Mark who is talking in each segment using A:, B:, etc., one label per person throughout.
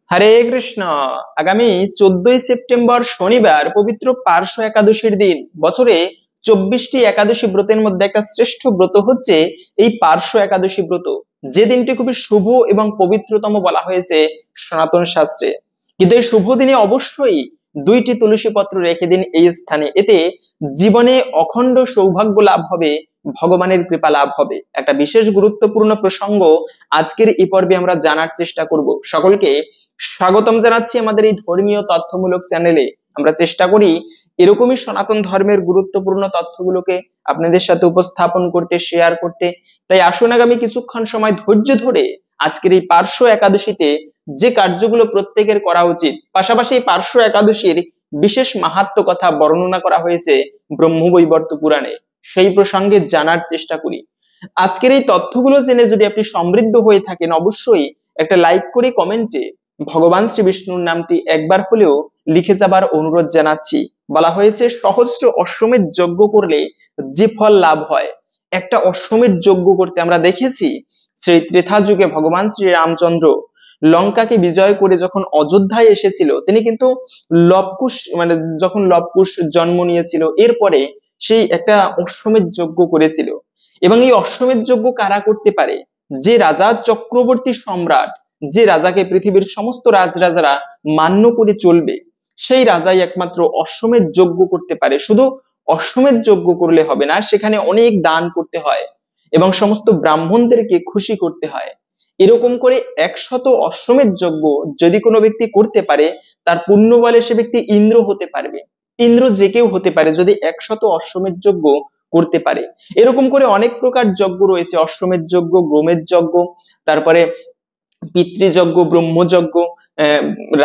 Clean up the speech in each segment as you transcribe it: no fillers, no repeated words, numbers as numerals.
A: হরে কৃষ্ণ। আগামী 14ই সেপ্টেম্বর শনিবার পবিত্র পার্শ্ব একাদশীর দিন। বছরে 24টি একাদশী ব্রতের মধ্যে একটা শ্রেষ্ঠ ব্রত হচ্ছে এই পার্শ্ব একাদশী ব্রত, যে দিনটি খুবই শুভ এবং পবিত্রতম বলা হয়েছে সনাতন শাস্ত্রে। কিন্তু এই শুভ দিনে অবশ্যই 2টি তুলসী পত্র রেখে দিন এই স্থানে, এতে জীবনে অখণ্ড সৌভাগ্য লাভ হবে, ভগবানের কৃপা লাভ হবে। একটা বিশেষ গুরুত্বপূর্ণ প্রসঙ্গ আজকের এই পর্বে আমরা জানার চেষ্টা করব। সকলকে স্বাগতম জানাচ্ছি আমাদের এই ধর্মীয় তথ্যমূলক চ্যানেলে। আমরা চেষ্টা করি এরকমই সনাতন ধর্মের গুরুত্বপূর্ণ তথ্যগুলোকে আপনাদের সাথে উপস্থাপন করতে, শেয়ার করতে। তাই আসুন আগামী কিছুক্ষণ সময় ধৈর্য ধরে আজকের এই পার্শ্ব একাদশীতে যে কার্যগুলো প্রত্যেকের করা উচিত, পাশাপাশি এই পার্শ্ব একাদশীর বিশেষ মাহাত্ম্য কথা বর্ণনা করা হয়েছে ব্রহ্মবৈবর্ত পুরাণে, সেই প্রসঙ্গে জানার চেষ্টা করি। আজকের এই তথ্যগুলো জেনে যদি আপনি সমৃদ্ধ হয়ে থাকেন, অবশ্যই একটা লাইক করে কমেন্টে ভগবান শ্রী বিষ্ণুর নামটি একবার হলেও লিখে যাবার অনুরোধ জানাচ্ছি। বলা হয়েছে সহস্র অশ্বমেধ যজ্ঞ করলে যে ফল লাভ হয়, একটা অশ্বমেধ যজ্ঞ করতে আমরা দেখেছি সেই ত্রেতা যুগে ভগবান শ্রী রামচন্দ্র লঙ্কাকে বিজয় করে যখন অযোধ্যায় এসেছিল, তিনি কিন্তু লবকুশ যখন লবকুশ জন্ম নিয়েছিল, এরপরে সেই একটা অশ্বমেধ যজ্ঞ করেছিল। এবং এই অশ্বমেধ যজ্ঞ কারা করতে পারে? যে রাজা চক্রবর্তী সম্রাট, যে রাজাকে পৃথিবীর সমস্ত রাজরাজারা মান্য করে চলবে, সেই রাজাই একমাত্র অশ্বমেধ যজ্ঞ করতে পারে। শুধু অশ্বমেধ যজ্ঞ করলে হবে না, সেখানে অনেক দান করতে হয় এবং সমস্ত ব্রাহ্মণদেরকে খুশি করতে হয়। এরকম করে 100 অশ্বমেধ যজ্ঞ যদি কোনো ব্যক্তি করতে পারে, তার পুণ্য বলে সে ব্যক্তি ইন্দ্র হতে পারবে। ইন্দ্র যে কেউ হতে পারে যদি 100 অশ্বমেধ যজ্ঞ করতে পারে। এরকম করে অনেক প্রকার যজ্ঞ রয়েছে, অশ্বমেধ যজ্ঞ, গোমেধ যজ্ঞ, তারপরে পিতৃযজ্ঞ, ব্রহ্মযজ্ঞ,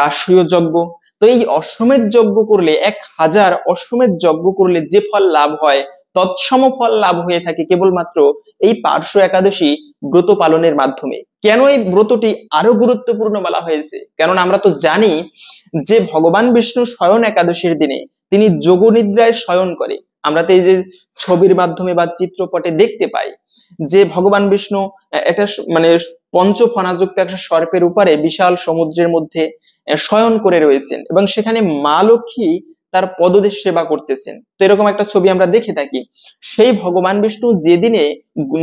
A: রাষ্ট্রীয় যজ্ঞ। তো এই অশ্বমেধ যজ্ঞ করলে 1000 অশ্বমেধ যজ্ঞ করলে যে ফল লাভ হয়, তৎসম ফল লাভ হয়ে থাকে কেবলমাত্র এই পার্শ্ব একাদশী ব্রত পালনের মাধ্যমে। কেন এই ব্রতটি আরো গুরুত্বপূর্ণ বলা হয়েছে? কারণ আমরা তো জানি যে ভগবান বিষ্ণু শয়ন একাদশীর দিনে তিনি যোগনিদ্রায় শয়ন করে। আমরা তো এই যে ছবির মাধ্যমে বা চিত্রপটে দেখতে পাই যে ভগবান বিষ্ণু একটা পঞ্চফণাযুক্ত একটা সর্পের উপরে বিশাল সমুদ্রের মধ্যে শয়ন করে রয়েছেন, এবং সেখানে মা লক্ষ্মী তার পদদেশ সেবা করতেছেন। তো এরকম একটা ছবি আমরা দেখে থাকি। সেই ভগবান বিষ্ণু যেদিনে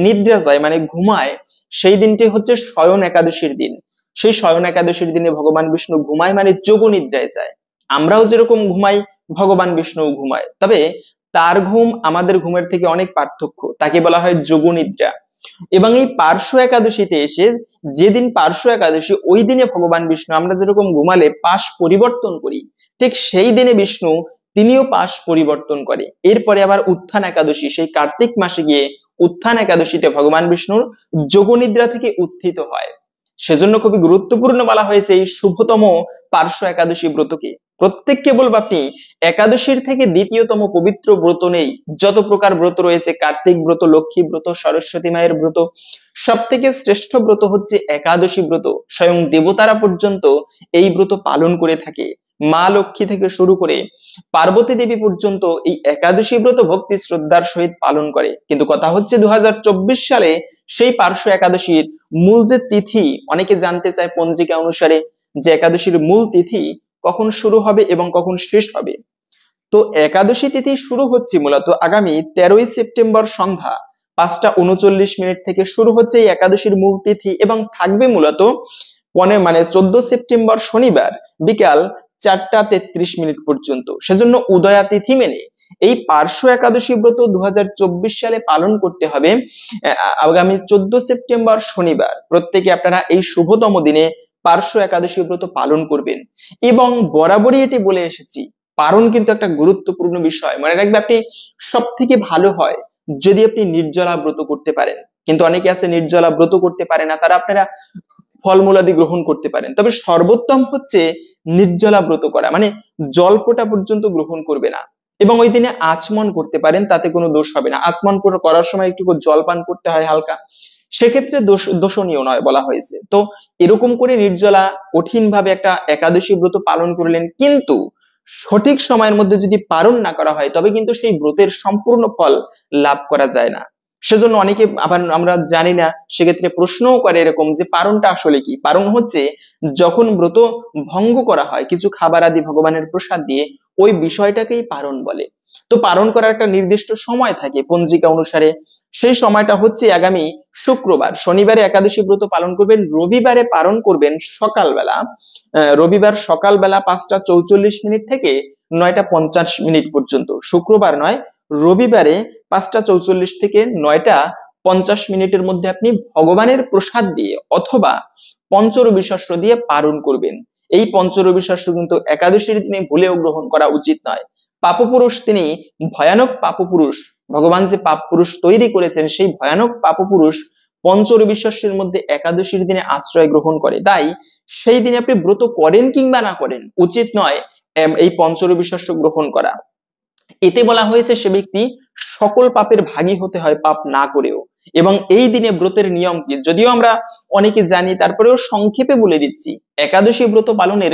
A: নিদ্রা যায়, ঘুমায়, সেই দিনটি হচ্ছে শয়ন একাদশীর দিন। সেই শয়ন একাদশীর দিনে ভগবান বিষ্ণু ঘুমায়, যোগ নিদ্রায় যায়। আমরাও যেরকম ঘুমাই, ভগবান বিষ্ণু ঘুমায়, তবে তার ঘুম আমাদের ঘুমের থেকে অনেক পার্থক্য, তাকে বলা হয় যোগ নিদ্রা। এবং এই পার্শ্ব একাদশীতে এসে, যেদিন পার্শ্ব একাদশী, ওই দিনে ভগবান বিষ্ণু আমরা যেরকম ঘুমালে পাশ পরিবর্তন করি, ঠিক সেই দিনে বিষ্ণু তিনিও পাশ পরিবর্তন করে। এরপরে আবার উত্থান একাদশী, সেই কার্তিক মাসে গিয়ে উত্থান একাদশীতে ভগবান বিষ্ণুর যোগনিদ্রা থেকে উত্থিত হয়। সেজন্য খুবই গুরুত্বপূর্ণ বলা হয়েছে এই শুভতম পার্শ্ব একাদশী ব্রতকে। প্রত্যেককে বলবো, আপনি একাদশীর থেকে দ্বিতীয়তম পবিত্র ব্রত নেই। যত প্রকার ব্রত রয়েছে, কার্তিক ব্রত, লক্ষ্মী ব্রত, সরস্বতী মায়ের ব্রত, সব থেকে শ্রেষ্ঠ ব্রত হচ্ছে একাদশী ব্রত। স্বয়ং দেবতারা পর্যন্ত এই ব্রত পালন করে থাকে। মা লক্ষ্মী থেকে শুরু করে পার্বতী দেবী পর্যন্ত এই একাদশী ব্রত ভক্তি শ্রদ্ধার সহিত পালন করে। কিন্তু কথা হচ্ছে 2024 সালে সেই পার্শ্ব একাদশীর মূল যে তিথি, অনেকে জানতে চায় পঞ্জিকা অনুসারে যে একাদশীর মূল তিথি কখন শুরু হবে এবং কখন শেষ হবে। তো একাদশী তিথি শুরু হচ্ছে মূলত আগামী 13ই সেপ্টেম্বর সন্ধ্যা 5টা 39 মিনিট থেকে শুরু হচ্ছে এই একাদশীর মূল তিথি, এবং থাকবে মূলত 14 সেপ্টেম্বর শনিবার বিকাল 4টা 33 মিনিট পর্যন্ত। সেজন্য উদয়া তিথি মেনে এই পার্শ্ব একাদশী ব্রত 2024 সালে পালন করতে হবে আগামী 14 সেপ্টেম্বর শনিবার। প্রত্যেকে আপনারা এই শুভতম দিনে পার্শ্ব একাদশী ব্রত পালন করবেন। এবং বরাবরই এটি বলে এসেছি, পারণ কিন্তু একটা গুরুত্বপূর্ণ বিষয়। মনে রাখবে, আপনি সব থেকে ভালো হয় যদি আপনি নির্জলা ব্রত করতে পারেন। কিন্তু অনেকে আছে নির্জলা ব্রত করতে পারে না, তারা আপনারা ফলমূলাদি গ্রহণ করতে পারেন। তবে সর্বোত্তম হচ্ছে নির্জলা ব্রত করা, জল ফোঁটা পর্যন্ত গ্রহণ করবে না, এবং ওই দিনে আচমন করতে পারেন, তাতে কোনো দোষ হবে না। আচমন করার সময় একটু জল পান করতে হয় হালকা, সেক্ষেত্রে দোষণীয় নয় বলা হয়েছে। তো এরকম করে নির্জলা কঠিন ভাবে একটা একাদশী ব্রত পালন করলেন, কিন্তু সঠিক সময়ের মধ্যে যদি পালন না করা হয়, তবে কিন্তু সেই ব্রতের সম্পূর্ণ ফল লাভ করা যায় না। সেজন্য অনেকে আবার আমরা জানি না, সেক্ষেত্রে প্রশ্নও করে এরকম যে পারণটা আসলে কি। পারণ হচ্ছে যখন ব্রত ভঙ্গ করা হয় কিছু খাবার আদি ভগবানের প্রসাদ দিয়ে, ওই বিষয়টাকেই পারণ বলে। তো পারণ করার একটা নির্দিষ্ট সময় থাকে পঞ্জিকা অনুসারে, সেই সময়টা হচ্ছে আগামী শুক্রবার। শনিবারে একাদশী ব্রত পালন করবেন, রবিবারে পালন করবেন সকালবেলা, রবিবার সকালবেলা 5টা 44 মিনিট থেকে 9টা 50 মিনিট পর্যন্ত। শুক্রবার নয়, রবিবারে 5টা 44 থেকে 9টা 50 মিনিটের মধ্যে আপনি ভগবানের প্রসাদ দিয়ে অথবা পঞ্চরবি শস্য দিয়ে পালন করবেন। এই পঞ্চরবি শস্য কিন্তু একাদশীর দিনে ভুলেও গ্রহণ করা উচিত নয়। পাপপুরুষ তিনি ভয়ানক পাপপুরুষ, ভগবান যে পাপ পুরুষ তৈরি করেছেন সেই ভয়ানক পাপপুরুষ পঞ্চরবি শস্যের মধ্যে একাদশীর দিনে আশ্রয় গ্রহণ করে। তাই সেই দিনে আপনি ব্রত করেন কিংবা না করেন, উচিত নয় এই পঞ্চরবি শস্য গ্রহণ করা। এতে বলা হয়েছে সে ব্যক্তি সকল পাপের ভাগী হতে হয় পাপ না করেও। এবং এই দিনে ব্রতের নিয়ম কি যদিও আমরা অনেকে জানি, তারপরেও সংক্ষেপে বলে দিচ্ছি। একাদশী ব্রত পালনের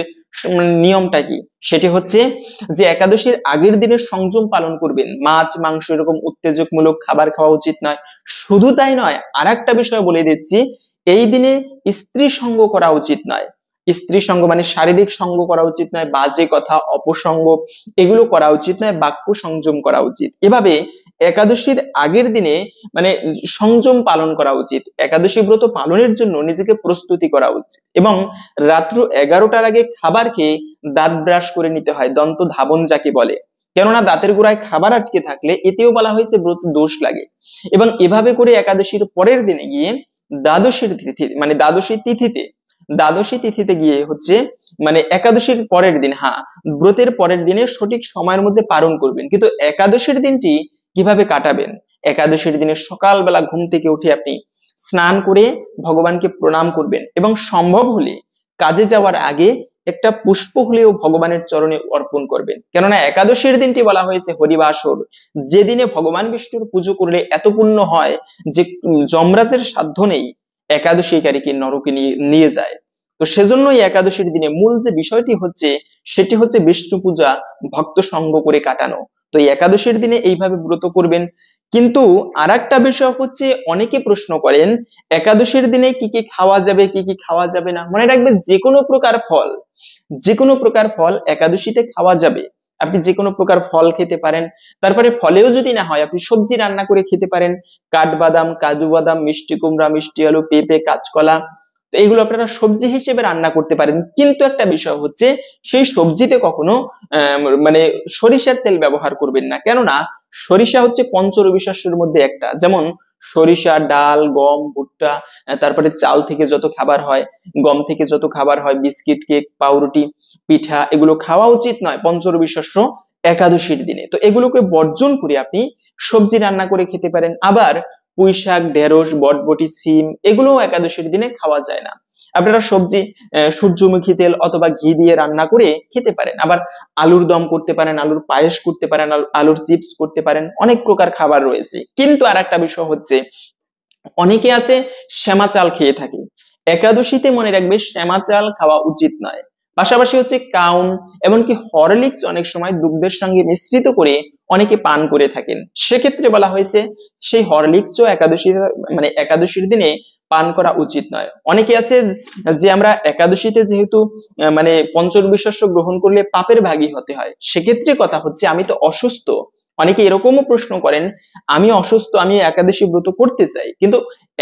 A: নিয়মটা কি, সেটি হচ্ছে যে একাদশীর আগের দিনে সংযম পালন করবেন, মাছ মাংস এরকম উত্তেজকমূলক খাবার খাওয়া উচিত নয়। শুধু তাই নয়, আর একটা বিষয় বলে দিচ্ছি, এই দিনে স্ত্রী সঙ্গ করা উচিত নয়। স্ত্রী সঙ্গ মানে শারীরিক সঙ্গ করা উচিত নয়, বাজে কথা অপসঙ্গ এগুলো করা উচিত নয়, বাক্য সংযম করা উচিত। এভাবে একাদশীর আগের দিনে মানে সংযম পালন করা উচিত। একাদশী ব্রত পালনের জন্য নিজেকে প্রস্তুতি করা উচিত এবং রাত্র 11টার আগে খাবার খেয়ে দাঁত ব্রাশ করে নিতে হয়, দন্ত ধাবন যাকে বলে। কেননা দাঁতের গোড়ায় খাবার আটকে থাকলে এতেও বলা হয়েছে ব্রত দোষ লাগে। এবং এভাবে করে একাদশীর পরের দিনে গিয়ে দ্বাদশীর তিথি মানে দ্বাদশী তিথিতে গিয়ে হচ্ছে মানে একাদশীর পরের দিন, হ্যাঁ ব্রতের পরের দিনে সঠিক সময়ের মধ্যে পালন করবেন। কিন্তু একাদশীর দিনটি কিভাবে কাটাবেন, একাদশীর দিনে সকালবেলা ঘুম থেকে উঠে আপনি স্নান করে ভগবানকে প্রণাম করবেন এবং সম্ভব হলে কাজে যাওয়ার আগে একটা পুষ্প হলেও ভগবানের চরণে অর্পণ করবেন। কেননা একাদশীর দিনটি বলা হয়েছে হরিবাসর, যেদিনে ভগবান বিষ্ণুর পুজো করলে এত পুণ্য হয় যে যমরাজের সাধ্য নেই একাদশীকারীকে নরকে নিয়ে যায়। তো সেজন্যই একাদশীর দিনে মূল যে বিষয়টি হচ্ছে সেটি হচ্ছে বিষ্ণু পূজা ভক্ত সঙ্গ করে কাটানো। তো এই একাদশীর দিনে এইভাবে ব্রত করবেন। কিন্তু আর একটা বিষয় হচ্ছে, অনেকে প্রশ্ন করেন একাদশীর দিনে কি কি খাওয়া যাবে কি কি খাওয়া যাবে না। মনে রাখবেন যে কোনো প্রকার ফল একাদশীতে খাওয়া যাবে। আপনি যে কোনো প্রকার ফল খেতে পারেন, তারপরে ফলেও যদি না হয় আপনি সবজি রান্না করে খেতে পারেন, কাঠবাদাম কাজু বাদাম মিষ্টি কুমড়া মিষ্টি আলু পেঁপে কাঁচকলা, তো এগুলো আপনারা সবজি হিসেবে রান্না করতে পারেন। কিন্তু একটা বিষয় হচ্ছে সেই সবজিতে কখনো মানে সরিষার তেল ব্যবহার করবেন না। কেননা সরিষা হচ্ছে পঞ্চরবি শস্যের মধ্যে একটা, যেমন সরিষা ডাল গম ভুট্টা, তারপরে চাল থেকে যত খাবার হয়, গম থেকে যত খাবার হয়, বিস্কিট কেক পাউরুটি পিঠা, এগুলো খাওয়া উচিত নয় পঞ্চরবি শস্য একাদশীর দিনে। তো এগুলোকে বর্জন করে আপনি সবজি রান্না করে খেতে পারেন। আবার পুঁই শাক ঢেঁড়স বটবটি সিম এগুলোও একাদশীর দিনে খাওয়া যায় না। আপনারা সবজি সূর্যমুখী তেল অথবা ঘি দিয়ে রান্না করে খেতে পারেন। আবার আলুর দম করতে পারেন, আলুর পায়েস করতে পারেন, আলুর চিপস করতে পারেন, অনেক প্রকার খাবার রয়েছে। কিন্তু আর একটা বিষয় হচ্ছে, অনেকে আছে শ্যামা চাল খেয়ে থাকে। একাদশীতে মনে রাখবে শ্যামা চাল খাওয়া উচিত নয়। পাশাপাশি হচ্ছে কাউন এমনকি হরলিক্স অনেক সময় দুগ্ধের সঙ্গে মিশ্রিত করে অনেকে পান করে থাকেন। সেক্ষেত্রে বলা হয়েছে সেই হরলিক্সও একাদশীর দিনে পান করা উচিত নয়। অনেকে আছে যে আমরা একাদশীতে যেহেতু মানে পঞ্চরবি শস্য গ্রহণ করলে পাপের ভাগী হতে হয়, সেক্ষেত্রে কথা হচ্ছে আমি তো অসুস্থ। অনেকে এরকমও প্রশ্ন করেন আমি অসুস্থ, আমি একাদশী ব্রত করতে চাই, কিন্তু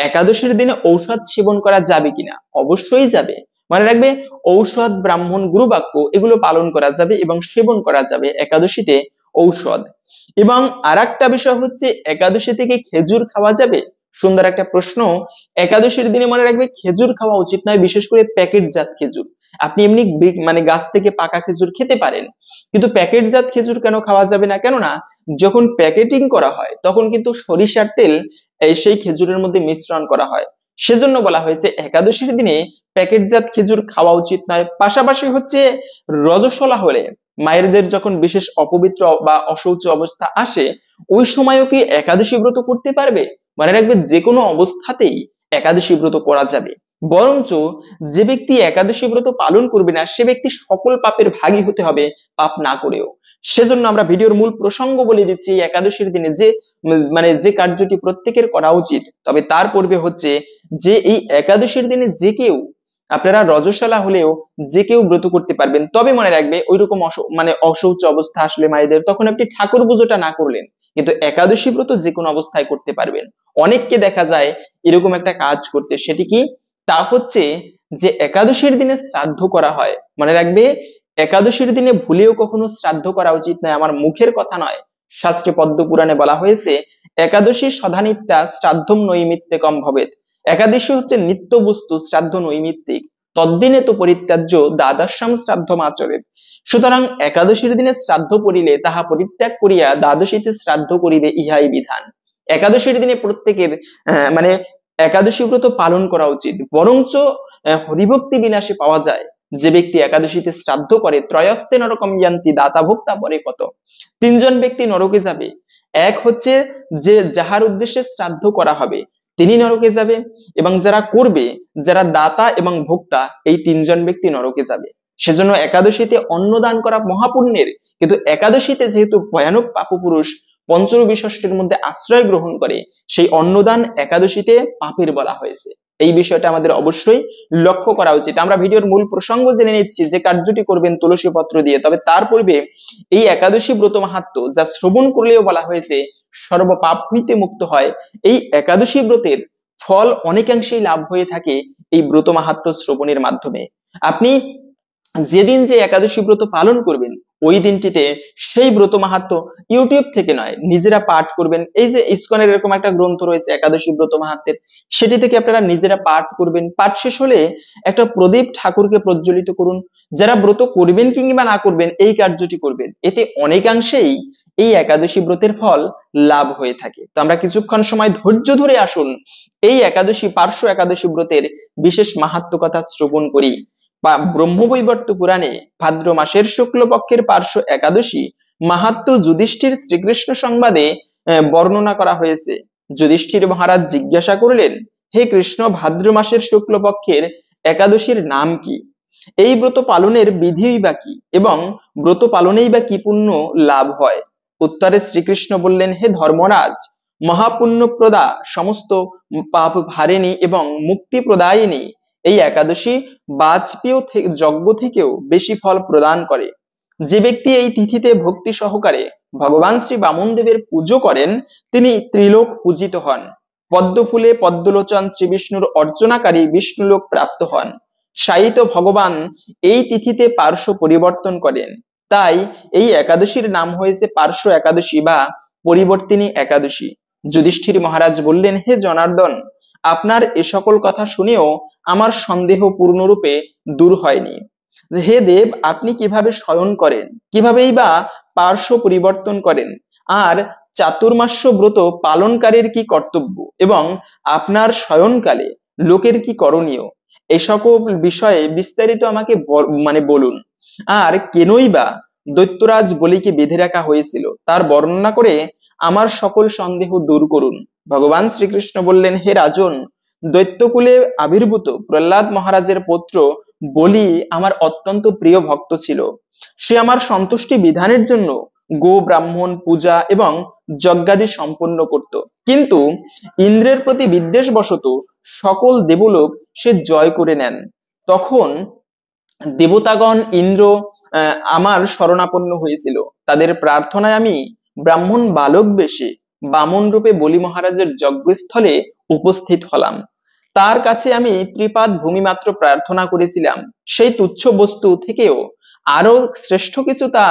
A: একাদশীর দিনে ঔষধ সেবন করা যাবে কিনা? অবশ্যই যাবে। মনে রাখবে ঔষধ ব্রাহ্মণ গুরু বাক্য এগুলো পালন করা যাবে এবং সেবন করা যাবে একাদশীতে ঔষধ। এবং আর একটা বিষয় হচ্ছে একাদশী থেকে খেজুর খাওয়া যাবে? সুন্দর একটা প্রশ্ন। একাদশীর দিনে মনে রাখবে খেজুর খাওয়া উচিত নয়, বিশেষ করে প্যাকেটজাত খেজুর। আপনি এমনি মানে গাছ থেকে পাকা খেজুর খেতে পারেন, কিন্তু প্যাকেটজাত খেজুর কেন খাওয়া যাবে না? কেননা যখন প্যাকেটিং করা হয় তখন কিন্তু সরিষার তেল সেই খেজুরের মধ্যে মিশ্রণ করা হয়। সেজন্য বলা হয়েছে একাদশীর দিনে প্যাকেটজাত খেজুর খাওয়া উচিত নয়। পাশাপাশি হচ্ছে রজস্বলা হলে মায়েরদের যখন বিশেষ অপবিত্র বা অশৌচ অবস্থা আসে, ওই সময়ও কি একাদশী ব্রত করতে পারবে? মনে রাখবে যে কোনো অবস্থাতেই একাদশী ব্রত করা যাবে। বরঞ্চ যে ব্যক্তি একাদশী ব্রত পালন করবে না সে ব্যক্তি সকল পাপের ভাগী হতে হবে, পাপ না করেও। সেজন্য আমরা ভিডিওর মূল প্রসঙ্গ বলে দিচ্ছি, এই একাদশীর দিনে যে মানে যে কার্যটি প্রত্যেকের করা উচিত। তবে তার পূর্বে হচ্ছে যে এই একাদশীর দিনে যে কেউ, আপনারা রজস্বলা হলেও যে কেউ ব্রত করতে পারবেন। তবে মনে রাখবে ওইরকম মানে অশৌচ অবস্থা আসলে মায়েদের, তখন আপনি ঠাকুর পুজোটা না করলেন, কিন্তু একাদশী ব্রত যে কোনো অবস্থায় করতে পারবেন। অনেককে দেখা যায় এরকম একটা কাজ করতে, সেটি কি, তা হচ্ছে যে একাদশীর দিনে শ্রাদ্ধ করা হয়। মনে রাখবে একাদশীর দিনে ভুলেও কখনো শ্রাদ্ধ করা উচিত নয়, আমার মুখের কথা নয়। শাস্ত্রে পদ্ম পুরাণে বলা হয়েছে একাদশী সদানিত্যা শ্রাদ্ধম নৈমিত্তিকম ভবেৎ। একাদশী হচ্ছে নিত্য বস্তু, শ্রাদ্ধ নৈমিত্তিক। তদ্দিনে তো পরিত্যাজ্য দ্বাদশাম শ্রাদ্ধম আচরেৎ। সুতরাং একাদশীর দিনে শ্রাদ্ধ করিলে তাহা পরিত্যাগ করিয়া দ্বাদশীতে শ্রাদ্ধ করিবে, ইহাই বিধান। একাদশীর দিনে প্রত্যেকের মানে একাদশী ব্রত পালন করা উচিত। বরঞ্চ হরিভক্তি বিলাসে পাওয়া যায় যে ব্যক্তি একাদশীতে শ্রাদ্ধ করে, ত্রয়স্তে নরকম ইয়ান্তি দাতা ভোক্তা পরে কত। তিনজন ব্যক্তি নরকে যাবে। এক হচ্ছে যে যাহার উদ্দেশ্যে শ্রাদ্ধ করা হবে তিনি নরকে যাবে, এবং যারা করবে, যারা দাতা এবং ভোক্তা, এই তিনজন ব্যক্তি নরকে যাবে। সেজন্য একাদশীতে অন্নদান করা মহাপুণ্যের, কিন্তু একাদশীতে যেহেতু ভয়ানক পাপপুরুষ পঞ্চরবি ষষ্ঠীর মধ্যে আশ্রয় গ্রহণ করে, সেই অন্নদান একাদশীতে পাপের বলা হয়েছে। এই বিষয়টা আমাদের অবশ্যই লক্ষ্য করা উচিত। আমরা ভিডিওর মূল প্রসঙ্গ জেনে নিচ্ছি যে কার্যটি করবেন তুলসী পত্র দিয়ে। তবে তার পূর্বে এই একাদশী ব্রত মাহাত্ম্য যা শ্রবণ করলেও বলা হয়েছে সর্বপাপ হইতে মুক্ত হয়, এই একাদশী ব্রতের ফল অনেকাংশেই লাভ হয়ে থাকে এই ব্রত মাহাত্ম্য শ্রবণের মাধ্যমে। আপনি যেদিন যে একাদশী ব্রত পালন করবেন ওই দিনটিতে সেই ব্রত মাহাত্ম্য ইউটিউব থেকে নয়, নিজেরা পাঠ করবেন। এই যে ইসকনের এরকম একটা গ্রন্থ রয়েছে একাদশী ব্রত মাহাত্ম্যের, সেটি থেকে আপনারা নিজেরা পাঠ করবেন। পাঠ শেষ হলে একটা প্রদীপ ঠাকুরকে প্রজ্বলিত করুন। যারা ব্রত করবেন কিংবা না করবেন এই কার্যটি করবেন, এতে অনেকাংশেই এই একাদশী ব্রতের ফল লাভ হয়ে থাকে। তো আমরা কিছুক্ষণ সময় ধৈর্য ধরে আসুন এই একাদশী পার্শ্ব একাদশী ব্রতের বিশেষ মাহাত্ম্য কথা শ্রবণ করি। বা ব্রহ্মবৈবর্ত পুরাণে ভাদ্র মাসের শুক্লপক্ষের পার্শ্ব একাদশী মাহাত্ম্য যুধিষ্ঠির শ্রীকৃষ্ণ সংবাদে বর্ণনা করা হয়েছে। যুধিষ্ঠির মহারাজ জিজ্ঞাসা করলেন, হে কৃষ্ণ, ভাদ্র মাসের শুক্লপক্ষের একাদশীর নাম কি? এই ব্রত পালনের বিধিই বা কি, এবং ব্রত পালনেই বা কি পুণ্য লাভ হয়? উত্তরে শ্রীকৃষ্ণ বললেন, হে ধর্মরাজ, মহাপুণ্যপ্রদা, সমস্ত পাপ হারেনি এবং মুক্তি প্রদায়িনী এই একাদশী বাজপেয় যজ্ঞ থেকেও বেশি ফল প্রদান করে। যে ব্যক্তি এই তিথিতে ভক্তি সহকারে ভগবান শ্রী বামন দেবের পুজো করেন তিনি ত্রিলোক পূজিত হন। পদ্মফুলে পদ্মলোচন শ্রী বিষ্ণুর অর্চনাকারী বিষ্ণুলোক প্রাপ্ত হন। সায়িত ভগবান এই তিথিতে পার্শ্ব পরিবর্তন করেন। তাই এই একাদশীর নাম হয়েছে পার্শ্ব একাদশী বা পরিবর্তিনী একাদশী। যুধিষ্ঠির মহারাজ বললেন, হে জনার্দন, আপনার এ সকল কথা শুনেও আমার সন্দেহ পূর্ণরূপে দূর হয়নি। হে দেব, আপনি কিভাবে শয়ন করেন, কিভাবেই বা পার্শ্ব পরিবর্তন করেন, আর চাতুর্মাস্য ব্রত পালনকারীর কি কর্তব্য, এবং আপনার শয়নকালে লোকের কি করণীয়, এই সকল বিষয়ে বিস্তারিত আমাকে মানে বলুন। আর কেনই বা দৈত্যরাজ বলিকে বেঁধে রাখা হয়েছিল তার বর্ণনা করে আমার সকল সন্দেহ দূর করুন। ভগবান শ্রীকৃষ্ণ বললেন, হে রাজন, দৈত্যকুলে আবির্ভূত প্রহ্লাদ মহারাজের পুত্র বলি আমার অত্যন্ত প্রিয় ভক্ত ছিল। সে আমার সন্তুষ্টি বিধানের জন্য গো ব্রাহ্মণ পূজা এবং যজ্ঞাদি সম্পন্ন করত, কিন্তু ইন্দ্রের প্রতি বিদ্বেষ বশত সকল দেবলোক সে জয় করে নেন। তখন দেবতাগণ ইন্দ্র আমার শরণাপন্ন হয়েছিল। তাদের প্রার্থনায় আমি ব্রাহ্মণ বালক বেশে বামন রূপে বলি মহারাজের যজ্ঞস্থলে উপস্থিত হলাম। তার কাছে আমি ত্রিপাদ ভূমি মাত্র প্রার্থনা করেছিলাম। সেই তুচ্ছ বস্তু থেকেও আরো শ্রেষ্ঠ কিছু তা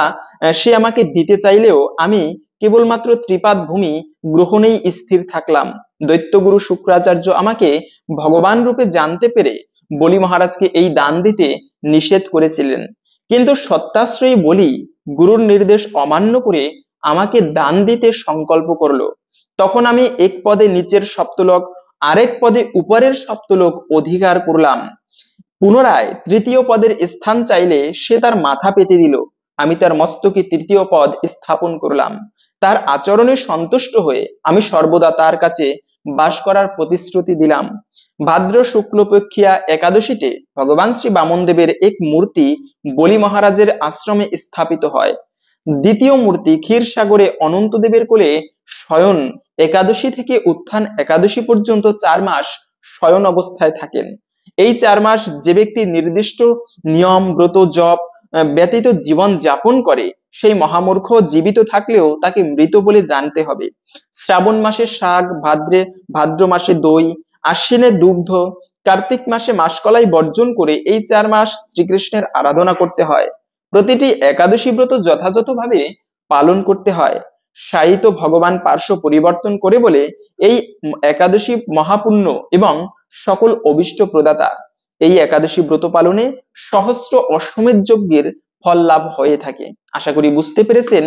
A: সে আমাকে দিতে চাইলেও আমি কেবলমাত্র ত্রিপাদ ভূমি গ্রহণেই স্থির থাকলাম। দৈত্যগুরু শুক্রাচার্য আমাকে ভগবান রূপে জানতে পেরে বলি মহারাজকে এই দান দিতে নিষেধ করেছিলেন, কিন্তু সত্যাশ্রয়ী বলি গুরুর নির্দেশ অমান্য করে আমাকে দান দিতে সংকল্প করলো। তখন আমি এক পদে নিচের সপ্তলোক, আরেক পদে উপরের সপ্তলোক অধিকার করলাম। পুনরায় তৃতীয় পদের স্থান চাইলে সে তার মাথা পেতে দিল। আমি তার মস্তকে তৃতীয় পদ স্থাপন করলাম। তার আচরণে সন্তুষ্ট হয়ে আমি সর্বদা তার কাছে বাস করার প্রতিশ্রুতি দিলাম। ভাদ্র শুক্লপক্ষিয়া একাদশীতে ভগবান শ্রী বামনদেবের এক মূর্তি বলি মহারাজের আশ্রমে স্থাপিত হয়। দ্বিতীয় মূর্তি ক্ষীরসাগরে অনন্তদেবের কোলে শয়ন একাদশী থেকে উত্থান একাদশী পর্যন্ত 4 মাস শয়ন অবস্থায় থাকেন। এই 4 মাস যে ব্যক্তি নির্দিষ্ট নিয়ম ব্রত জপ ব্যতীত জীবন যাপন করে সেই মহামূর্খ জীবিত থাকলেও তাকে মৃত বলে জানতে হবে। শ্রাবণ মাসে শাক, ভাদ্র মাসে দই, আশ্বিনে দুগ্ধ, কার্তিক মাসে মাসকলাই বর্জন করে এই 4 মাস শ্রীকৃষ্ণের আরাধনা করতে হয়। প্রতিটি একাদশী ব্রত যথাযথভাবে পালন করতে হয়। সাহিত্য ভগবান পার্শ্ব পরিবর্তন করে বলে এই একাদশী মহাপুণ্য এবং সকল অভিষ্ট প্রদাতা। এই একাদশী ব্রত পালনে সহস্র অশ্বমেধ যজ্ঞের ফল লাভ হয়ে থাকে। আশা করি বুঝতে পেরেছেন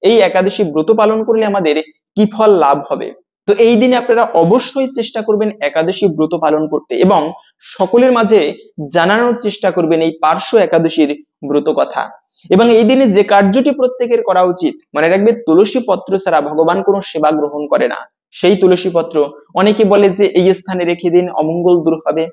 A: এই একাদশী ব্রত পালন করলে আমাদের কি ফল লাভ হবে। তো এই দিনে আপনারা অবশ্যই চেষ্টা করবেন একাদশী ব্রত পালন করতে এবং সকলের মাঝে জানানোর চেষ্টা করবেন এই পার্শ্ব একাদশীর ব্রত কথা। এবং এই দিনে যে কার্যটি প্রত্যেকের করা উচিত, মনে রাখবে তুলসী পত্র ছাড়া ভগবান কোনো সেবা গ্রহণ করে না। সেই তুলসী পত্র অনেকে বলে যে এই স্থানে রেখে দিন অমঙ্গল দূর হবে।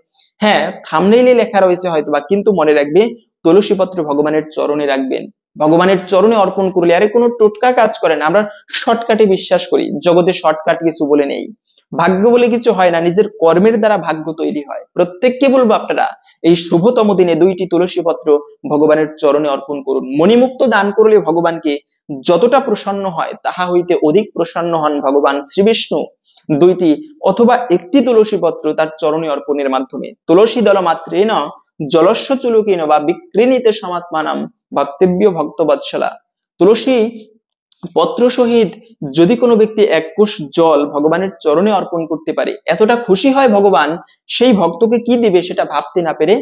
A: হ্যাঁ, থাম্বনেইলে লেখা রয়েছে হয়তোবা, কিন্তু মনে রাখবে তুলসী পত্র ভগবানের চরণে রাখবেন। ভগবানের চরণে অর্পণ করলে আরে কোনো টোটকা কাজ করে না। আমরা শর্টকাটে বিশ্বাস করি, জগতে শর্টকাট কিছু বলে নেই। ভাগ্য বলে কিছু হয় না, নিজের কর্মের দ্বারা ভাগ্য তৈরি হয়। প্রত্যেককে বলবো আপনারা এই শুভতম দিনে 2টি তুলসী পত্র ভগবানের চরণে অর্পণ করুন। মণিমুক্ত দান করলে ভগবানকে যতটা প্রসন্ন হয় তাহা হইতে অধিক প্রসন্ন হন ভগবান শ্রী বিষ্ণু। 2টি অথবা 1টি তুলসী পত্র তার চরণে অর্পণের মাধ্যমে। তুলসী দল মাত্রেন জলস্য চুলুকিন বা বিক্রিণীতে সমাত্মানাম ভক্তব্য ভক্তবৎসলা। তুলসী পত্র সহিত যদি কোনো ব্যক্তি 1 কোষ জল ভগবানের চরণে অর্পণ করতে পারে, এতটা খুশি হয় ভগবান, সেই ভক্তকে কি দিবে সেটা ভাবতে না পেরে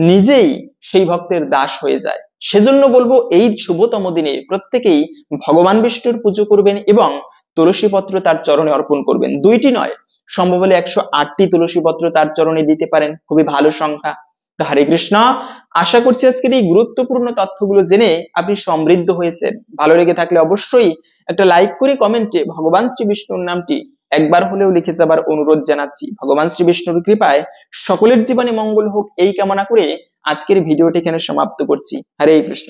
A: নিজেই সেই ভক্তের দাস হয়ে যায়। সেজন্য বলবো এই শুভতম দিনে প্রত্যেকেই ভগবান বিষ্ণুর পুজো করবেন এবং তুলসী পত্র তার চরণে অর্পণ করবেন। 2টি নয়, সম্ভব হলে 108টি তুলসী পত্র তার চরণে দিতে পারেন, খুবই ভালো সংখ্যা। তো হরে কৃষ্ণ। আশা করছি আজকের এই গুরুত্বপূর্ণ তথ্যগুলো জেনে আপনি সমৃদ্ধ হয়েছেন। ভালো লেগে থাকলে অবশ্যই একটা লাইক করে কমেন্টে ভগবান শ্রী বিষ্ণুর নামটি একবার হলেও লিখে যাবার অনুরোধ জানাচ্ছি। ভগবান শ্রী বিষ্ণুর কৃপায় সকলের জীবনে মঙ্গল হোক এই কামনা করে আজকের ভিডিওটি এখানে সমাপ্ত করছি। হরে কৃষ্ণ।